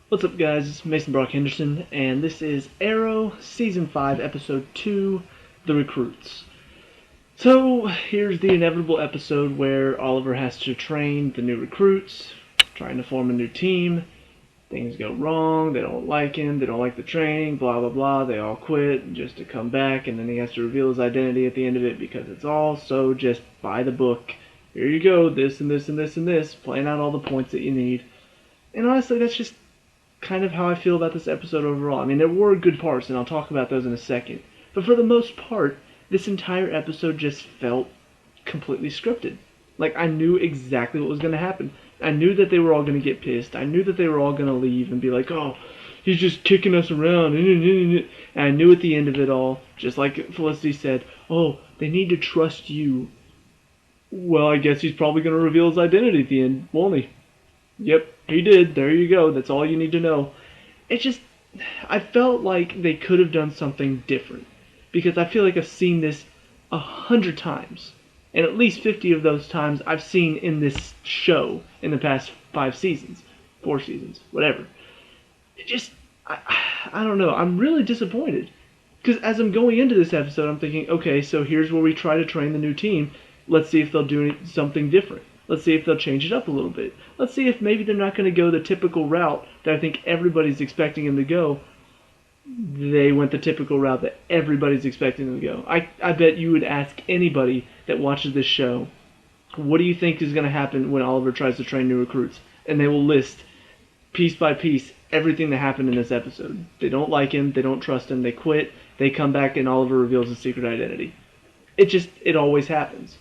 What's up, guys? It's Mason Brock Henderson, and this is Arrow Season 5, Episode 2, The Recruits. So, here's the inevitable episode where Oliver has to train the new recruits, trying to form a new team. Things go wrong, they don't like him, they don't like the training, blah blah blah, they all quit just to come back, and then he has to reveal his identity at the end of it because it's all so just by the book. Here you go, this and this and this and this, playing out all the points that you need. And honestly, that's just kind of how I feel about this episode overall. I mean, there were good parts, and I'll talk about those in a second. But for the most part, this entire episode just felt completely scripted. Like, I knew exactly what was going to happen. I knew that they were all going to get pissed. I knew that they were all going to leave and be like, oh, he's just kicking us around. And I knew at the end of it all, just like Felicity said, oh, they need to trust you. Well, I guess he's probably going to reveal his identity at the end, won't he? Yep, he did. There you go. That's all you need to know. It just, I felt like they could have done something different. Because I feel like I've seen this 100 times. And at least 50 of those times I've seen in this show in the past 5 seasons. 4 seasons, whatever. It just, I don't know. I'm really disappointed. Because as I'm going into this episode, I'm thinking, okay, so here's where we try to train the new team. Let's see if they'll do something different. Let's see if they'll change it up a little bit. Let's see if maybe they're not going to go the typical route that I think everybody's expecting them to go. They went the typical route that everybody's expecting them to go. I bet you would ask anybody that watches this show, what do you think is going to happen when Oliver tries to train new recruits? And they will list, piece by piece, everything that happened in this episode. They don't like him, they don't trust him, they quit, they come back and Oliver reveals his secret identity. It always happens.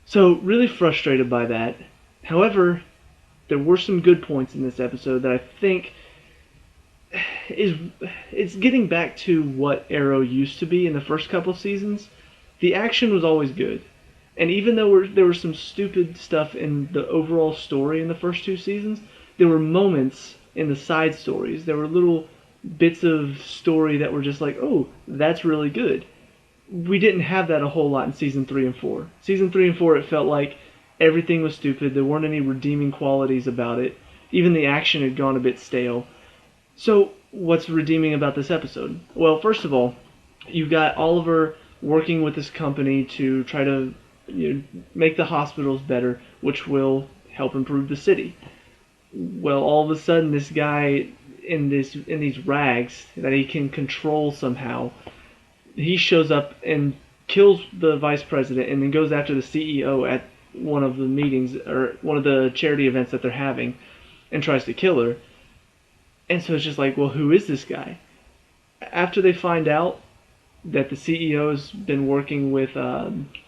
So, really frustrated by that. However, there were some good points in this episode that I think it's getting back to what Arrow used to be in the first couple seasons. The action was always good. And even though there was some stupid stuff in the overall story in the first 2 seasons, there were moments in the side stories. There were little bits of story that were just like, oh, that's really good. We didn't have that a whole lot in Season 3 and 4. Season 3 and 4, it felt like everything was stupid. There weren't any redeeming qualities about it. Even the action had gone a bit stale. So, what's redeeming about this episode? Well, first of all, you've got Oliver working with this company to try to make the hospitals better, which will help improve the city. Well, all of a sudden, this guy in these rags that he can control somehow, he shows up and kills the vice president and then goes after the CEO at one of the meetings or one of the charity events that they're having and tries to kill her. And so it's just like, well, who is this guy? After they find out that the CEO's been working with,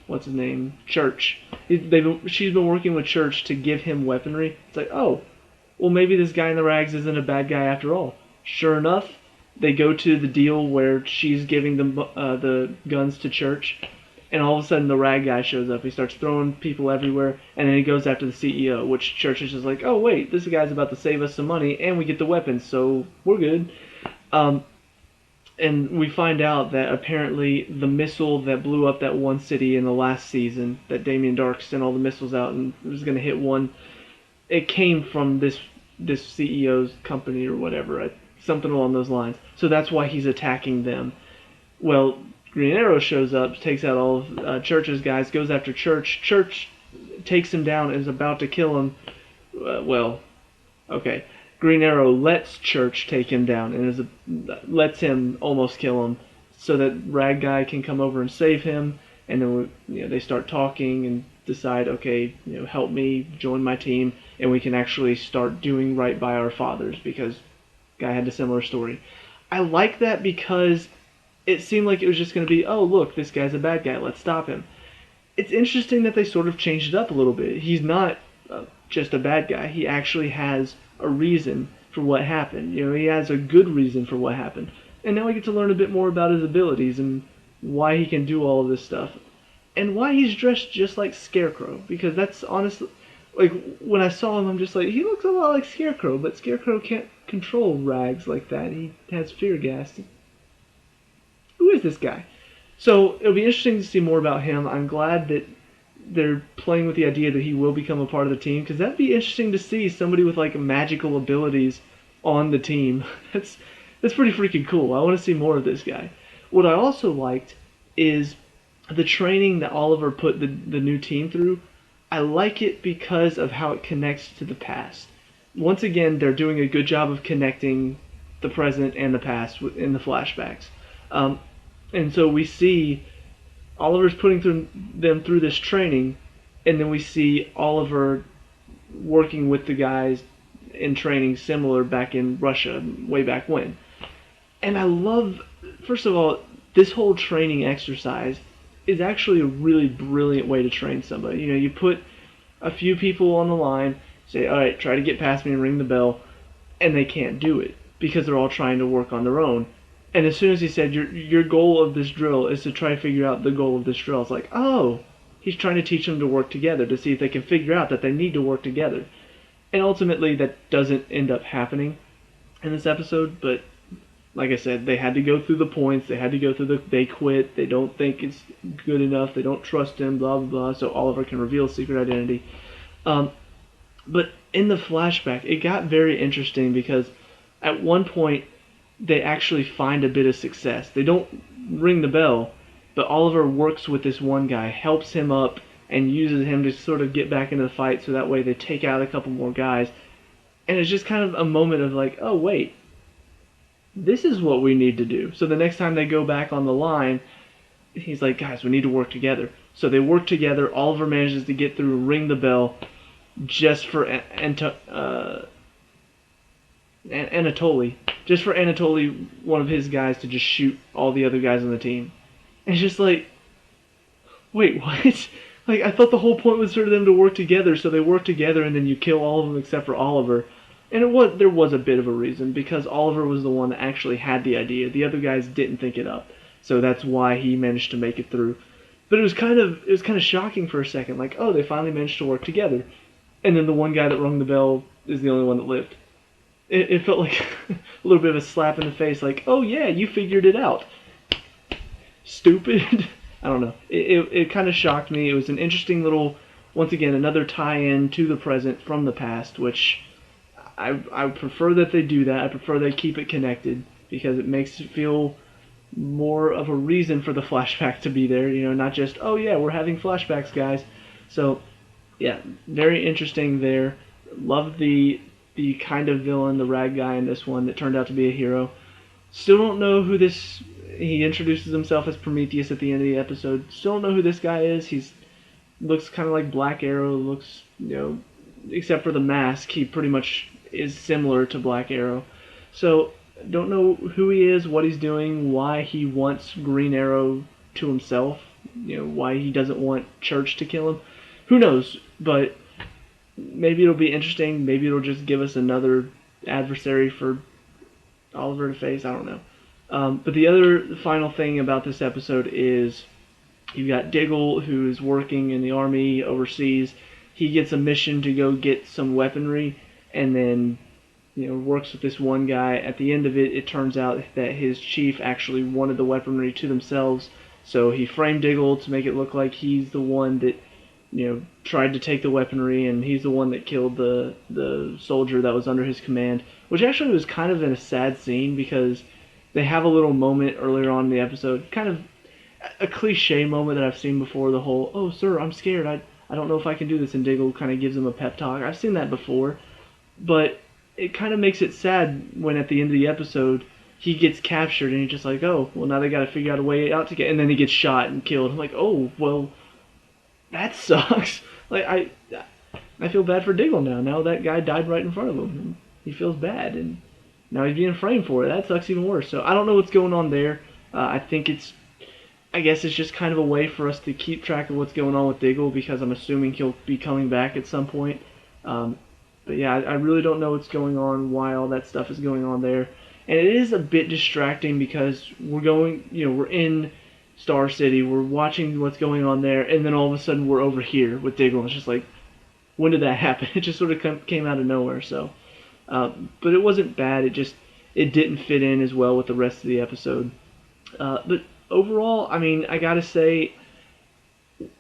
what's his name? Church. She's been working with Church to give him weaponry. It's like, oh, well, maybe this guy in the rags isn't a bad guy after all. Sure enough, they go to the deal where she's giving the guns to Church, and all of a sudden the rag guy shows up. He starts throwing people everywhere, and then he goes after the CEO, which Church is just like, oh wait, this guy's about to save us some money, and we get the weapons, so we're good. And we find out that apparently the missile that blew up that one city in the last season, that Damien Dark sent all the missiles out and was going to hit one, it came from this CEO's company or whatever, something along those lines. So that's why he's attacking them. Well, Green Arrow shows up, takes out all of Church's guys, goes after Church. Church takes him down and is about to kill him. Green Arrow lets Church take him down and lets him almost kill him so that Rag Guy can come over and save him. And then they start talking and decide, okay, help me, join my team, and we can actually start doing right by our fathers because Guy had a similar story. I like that because it seemed like it was just going to be, oh, look, this guy's a bad guy, let's stop him. It's interesting that they sort of changed it up a little bit. He's not just a bad guy. He actually has a reason for what happened. He has a good reason for what happened. And now we get to learn a bit more about his abilities and why he can do all of this stuff. And why he's dressed just like Scarecrow. Because that's honestly, like, when I saw him, I'm just like, he looks a lot like Scarecrow, but Scarecrow can't control rags like that. He has fear gas. Who is this guy? So it'll be interesting to see more about him. I'm glad that they're playing with the idea that he will become a part of the team, because that'd be interesting to see somebody with like magical abilities on the team. That's pretty freaking cool. I want to see more of this guy. What I also liked is the training that Oliver put the new team through. I like it because of how it connects to the past. Once again, they're doing a good job of connecting the present and the past in the flashbacks. And so we see Oliver's putting them through this training, and then we see Oliver working with the guys in training similar back in Russia, way back when. And I love, first of all, this whole training exercise is actually a really brilliant way to train somebody. You know, you put a few people on the line, say, all right, try to get past me and ring the bell, and they can't do it because they're all trying to work on their own. And as soon as he said, your goal of this drill is to try to figure out the goal of this drill, it's like, oh, he's trying to teach them to work together to see if they can figure out that they need to work together. And ultimately, that doesn't end up happening in this episode, but like I said, they had to go through the points, they had to go through they quit, they don't think it's good enough, they don't trust him, blah, blah, blah, so Oliver can reveal his secret identity. But in the flashback, it got very interesting because at one point, they actually find a bit of success. They don't ring the bell, but Oliver works with this one guy, helps him up, and uses him to sort of get back into the fight so that way they take out a couple more guys. And it's just kind of a moment of like, oh, wait, this is what we need to do. So the next time they go back on the line, he's like, guys, we need to work together. So they work together. Oliver manages to get through, ring the bell, just for Anatoly. Just for Anatoly, one of his guys, to just shoot all the other guys on the team. And it's just like, wait, what? Like, I thought the whole point was for them to work together, so they work together and then you kill all of them except for Oliver. And there was a bit of a reason, because Oliver was the one that actually had the idea. The other guys didn't think it up. So that's why he managed to make it through. But it was kind of shocking for a second, like, oh, they finally managed to work together. And then the one guy that rung the bell is the only one that lived. It felt like a little bit of a slap in the face, like, oh yeah, you figured it out. Stupid. I don't know. It kind of shocked me. It was an interesting little, once again, another tie-in to the present from the past, which I prefer that they do that. I prefer they keep it connected because it makes it feel more of a reason for the flashback to be there. You know, not just, oh yeah, we're having flashbacks, guys. So, yeah, very interesting there. Love the kind of villain, the rag guy in this one that turned out to be a hero. Still don't know who this... He introduces himself as Prometheus at the end of the episode. Still don't know who this guy is. He's looks kind of like Black Arrow. Looks, you know, except for the mask, he pretty much is similar to Black Arrow. So, don't know who he is, what he's doing, why he wants Green Arrow to himself. You know, why he doesn't want Church to kill him. Who knows? But maybe it'll be interesting. Maybe it'll just give us another adversary for Oliver to face. I don't know. But the final thing about this episode is you've got Diggle, who's working in the army overseas. He gets a mission to go get some weaponry, and then, you know, works with this one guy. At the end of it, it turns out that his chief actually wanted the weaponry to themselves, so he framed Diggle to make it look like he's the one that, you know, tried to take the weaponry, and he's the one that killed the soldier that was under his command, which actually was kind of in a sad scene because they have a little moment earlier on in the episode, kind of a cliche moment that I've seen before, the whole, oh, sir, I'm scared, I don't know if I can do this, and Diggle kind of gives him a pep talk. I've seen that before, but it kind of makes it sad when at the end of the episode he gets captured and he's just like, oh, well, now they got to figure out a way out to get, and then he gets shot and killed. I'm like, oh, well, that sucks. Like, I feel bad for Diggle now. Now that guy died right in front of him. He feels bad, and now he's being framed for it. That sucks even worse. So I don't know what's going on there. I guess it's just kind of a way for us to keep track of what's going on with Diggle, because I'm assuming he'll be coming back at some point. But yeah, I really don't know what's going on, why all that stuff is going on there. And it is a bit distracting because we're in Star City, we're watching what's going on there, and then all of a sudden we're over here with Diggle. It's just like, when did that happen? It just sort of came out of nowhere. So, but it wasn't bad. It didn't fit in as well with the rest of the episode. But overall, I mean, I gotta say,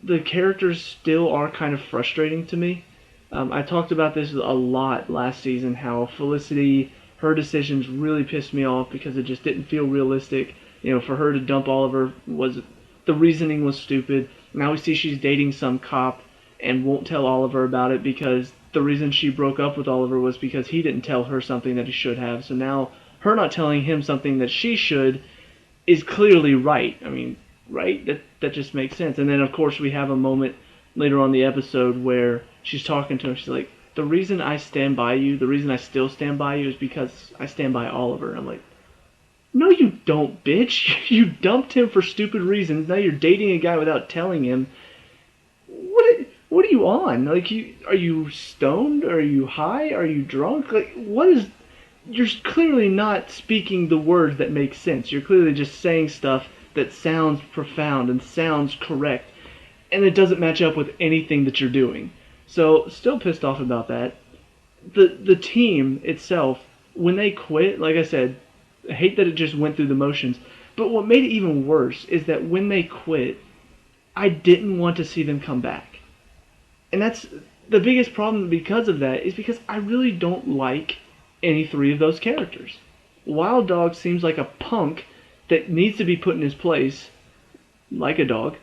the characters still are kind of frustrating to me. I talked about this a lot last season, how Felicity her decisions really pissed me off because it just didn't feel realistic. For her to dump Oliver the reasoning was stupid. Now we see she's dating some cop and won't tell Oliver about it because the reason she broke up with Oliver was because he didn't tell her something that he should have. So now her not telling him something that she should is clearly right. I mean, right? That just makes sense. And then of course we have a moment later on in the episode where she's talking to him. She's like, the reason I stand by you, the reason I still stand by you is because I stand by Oliver. I'm like, no you don't, bitch. You dumped him for stupid reasons. Now you're dating a guy without telling him. What are you on? Like, are you stoned? Are you high? Are you drunk? Like, what is... You're clearly not speaking the words that make sense. You're clearly just saying stuff that sounds profound and sounds correct. And it doesn't match up with anything that you're doing. So, still pissed off about that. The team itself, when they quit, like I said, I hate that it just went through the motions. But what made it even worse is that when they quit, I didn't want to see them come back. And that's the biggest problem because of that, is because I really don't like any three of those characters. Wild Dog seems like a punk that needs to be put in his place, like a dog.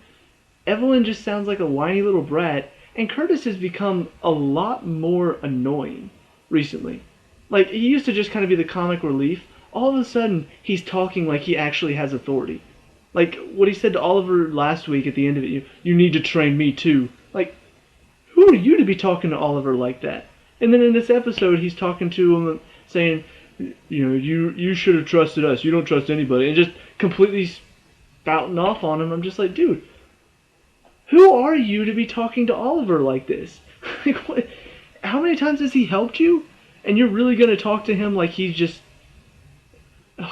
Evelyn just sounds like a whiny little brat, and Curtis has become a lot more annoying recently. Like, he used to just kind of be the comic relief. All of a sudden, he's talking like he actually has authority. Like, what he said to Oliver last week at the end of it, you need to train me too. Like, who are you to be talking to Oliver like that? And then in this episode, he's talking to him saying, you should have trusted us. You don't trust anybody. And just completely spouting off on him. I'm just like, dude, who are you to be talking to Oliver like this? Like, what? How many times has he helped you? And you're really going to talk to him like he's just... Ugh.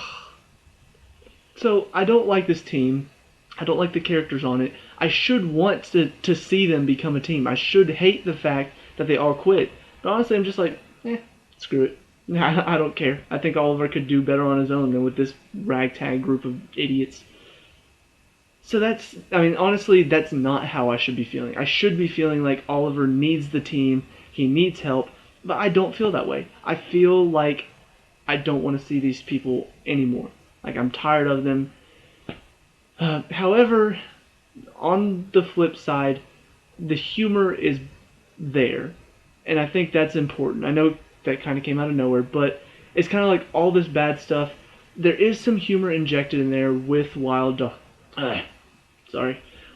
So, I don't like this team. I don't like the characters on it. I should want to see them become a team. I should hate the fact that they all quit. But honestly, I'm just like, screw it. I don't care. I think Oliver could do better on his own than with this ragtag group of idiots. So honestly, that's not how I should be feeling. I should be feeling like Oliver needs the team. He needs help. But I don't feel that way. I feel like I don't want to see these people anymore. Like, I'm tired of them. However, on the flip side, the humor is there. And I think that's important. I know that kind of came out of nowhere, but it's kind of like all this bad stuff. There is some humor injected in there with Wild Dog.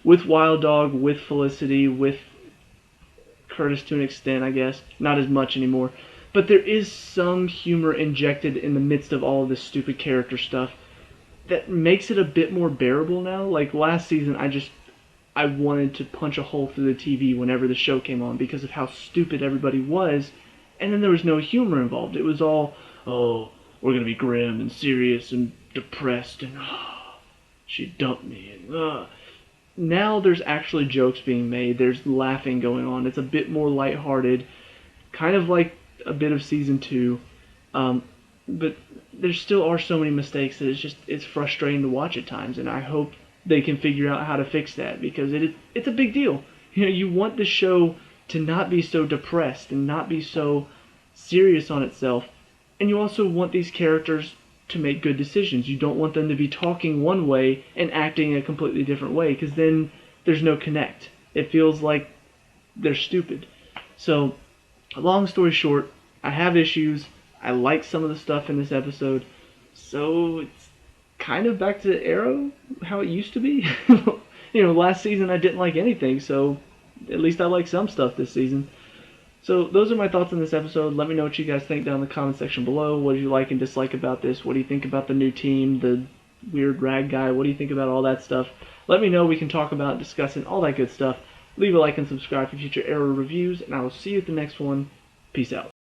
With Wild Dog, with Felicity, with Curtis to an extent, I guess. Not as much anymore. But there is some humor injected in the midst of all of this stupid character stuff that makes it a bit more bearable now. Like last season, I wanted to punch a hole through the TV whenever the show came on because of how stupid everybody was, and then there was no humor involved. It was all, oh, we're going to be grim and serious and depressed, and she dumped me, and Now there's actually jokes being made, there's laughing going on, it's a bit more lighthearted, kind of like a bit of Season 2, but there still are so many mistakes that it's frustrating to watch at times, and I hope they can figure out how to fix that, because it's a big deal. You want the show to not be so depressed and not be so serious on itself, and you also want these characters to make good decisions. You don't want them to be talking one way and acting a completely different way, because then there's no connect. It feels like they're stupid. So, long story short, I have issues. I like some of the stuff in this episode, so it's kind of back to Arrow, how it used to be. Last season I didn't like anything, so at least I like some stuff this season. So those are my thoughts on this episode. Let me know what you guys think down in the comment section below. What do you like and dislike about this? What do you think about the new team, the weird rag guy? What do you think about all that stuff? Let me know. We can talk about discussing all that good stuff. Leave a like and subscribe for future Arrow reviews, and I will see you at the next one. Peace out.